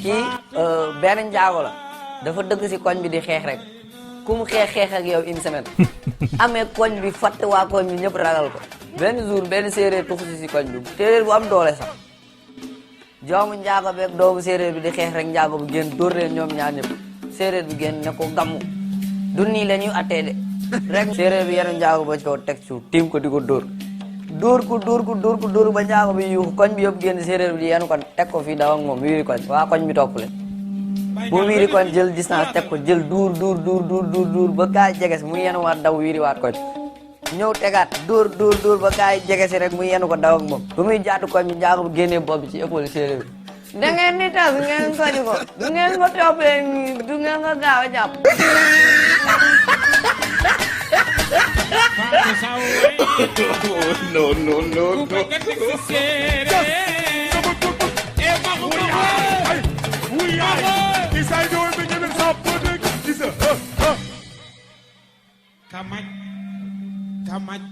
kii benn njaago la dafa dëkk si koñ bi di xeex rek ku mu xeex ak yow une semaine amee koñ bi fàtte waa koñ bi ñëpp ragal ko benn jour benn séeréer tuxu si koñ bi séeréer bu am doole sax joomu njaago beeg doomu séeréer bi di xeex rek njaago bu génn dóor leen ñoom ñaar ñëpp séeréer bi génn ne ko gammu du nii la ñuy attee de rek séeréer bi yenu njaago ba ci kaw teg suuf tiim ko di ko dóor ba njaago bi yuuxu koñ bi yëpp génn séeréer bi di yenu ko teg ko fii daw ak moom wiiri koñ waa koñ bi topp leen bu wiiri koñ jël distance teg ko jël duur ba gaay jege si mu yenu waat daw wiiri waat koñ ñëw tegaat dóor ba gaay jege si rek mu yenu ko daw ak moom bu muy jaatu koñ bi njaago bi génnee bopp bi ci épaule séeréer bi da ngeen ni tas ngeen koñ ko du ngeen ko toppee du ngeen ko gaaw a jàpp no. Kamaj